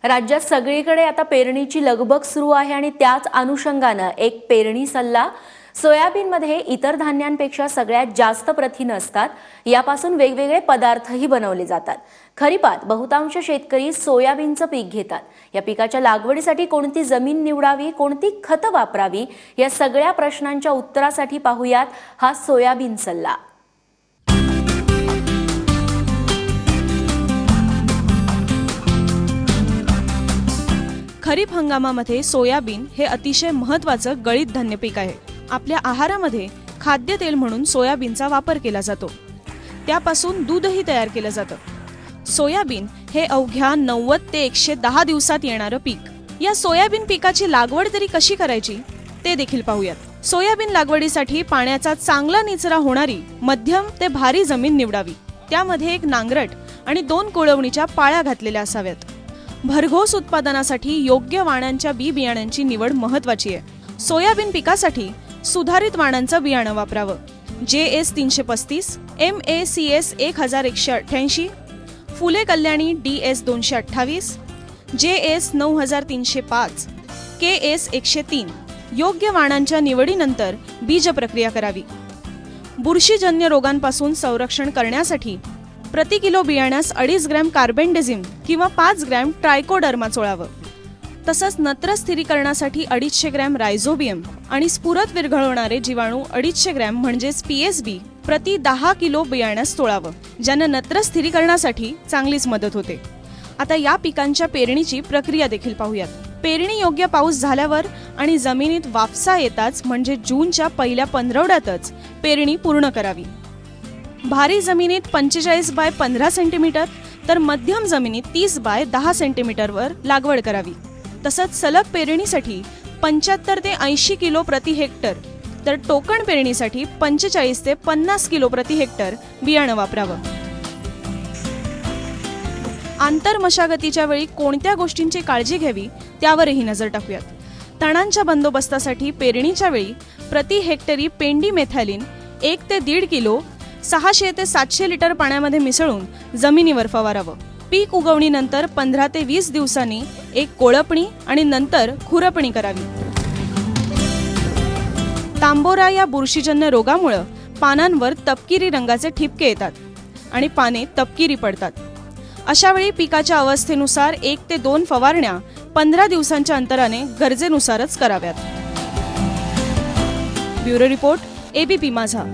राज्यात सगळीकडे आता पेरणीची लगबग सुरू आहे आणि त्याच अनुषंगाने एक पेरणी सल्ला. सोयाबीनमध्ये इतर धान्यांपेक्षा सगळ्यात जास्त प्रथिने असतात. यापासून वेगवेगळे पदार्थही बनवले जातात. खरीपात बहुतांश शेतकरी सोयाबीनचं पीक घेतात. या पिकाच्या लागवडीसाठी कोणती जमीन निवडावी, कोणती खतं वापरावी, या सगळ्या प्रश्नांच्या उत्तरासाठी पाहूयात हा सोयाबीन सल्ला. खरीप हंगामामध्ये सोयाबीन हे अतिशय महत्त्वाचं गळीत धान्य पीक आहे. आपल्या आहारामध्ये खाद्यतेल म्हणून सोयाबीनचा वापर केला जातो. त्यापासून दूधही तयार केलं जातं. सोयाबीन हे अवघ्या 90 ते 110 दिवसात येणारं पीक. या सोयाबीन पिकाची लागवड तरी कशी करायची ते देखील पाहूयात. सोयाबीन लागवडीसाठी पाण्याचा चांगला निचरा होणारी मध्यम ते भारी जमीन निवडावी. त्यामध्ये एक नांगरट आणि 2 कोळवणीच्या पाळ्या घातलेल्या असाव्यात. भरघोस उत्पादनासाठी योग्य वाणांच्या बी बियाण्यांची निवड महत्त्वाची आहे. सोयाबीन पिकासाठी सुधारित वाणांचं बियाणं वापरावं. JS 335, MACS 1188, फुले कल्याणी DS 228, JS 9305, KS 103 योग्य वाणांच्या निवडीनंतर बीज प्रक्रिया करावी. बुरशीजन्य रोगांपासून संरक्षण करण्यासाठी प्रति किलो बियाण्यास 2.5 ग्रॅम कार्बेंडेझिम किंवा 5 ग्रॅम ट्रायकोडर्मा चोळावं. तसंच नत्र स्थिरीकरणासाठी 250 ग्रॅम रायझोबियम आणि स्फुरत विरघळवणारे जीवाणू 250 ग्रॅम म्हणजेच PSB प्रति 10 किलो बियाण्यास चोळावं, ज्यानं नत्र स्थिरीकरणासाठी चांगलीच मदत होते. आता या पिकांच्या पेरणीची प्रक्रिया देखील पाहूयात. पेरणी योग्य पाऊस झाल्यावर आणि जमिनीत वाफसा येताच म्हणजे जूनच्या पहिल्या पंधरवड्यातच पेरणी पूर्ण करावी. भारी जमिनीत 45 बाय 15 सेंटीमीटर तर मध्यम जमिनीत 30 बाय 10 सेंटीमीटरवर लागवड करावी. तसंच सलग पेरणीसाठी 75 ते 80 किलो प्रति हेक्टर तर टोकण पेरणीसाठी 45 ते 50 किलो प्रति हेक्टर बियाणं वापरावं. आंतर मशागतीच्या वेळी कोणत्या गोष्टींची काळजी घ्यावी त्यावरही नजर टाकूयात. तणांच्या बंदोबस्तासाठी पेरणीच्या वेळी प्रति हेक्टरी पेंडी मेथॅलिन 1 ते 1.5 किलो 600 ते 700 लिटर पाण्यामध्ये मिसळून जमिनीवर फवारावं. पीक उगवणीनंतर 15 ते 20 दिवसांनी एक कोळपणी आणि नंतर खुरपणी करावी. तांबोरा या बुरशीजन्य रोगामुळे पानांवर तपकिरी रंगाचे ठिपके येतात आणि पाने तपकिरी पडतात. अशा वेळी पिकाच्या अवस्थेनुसार 1 ते 2 फवारण्या 15 दिवसांच्या अंतराने गरजेनुसारच कराव्यात. ब्युरो रिपोर्ट, ABP माझा.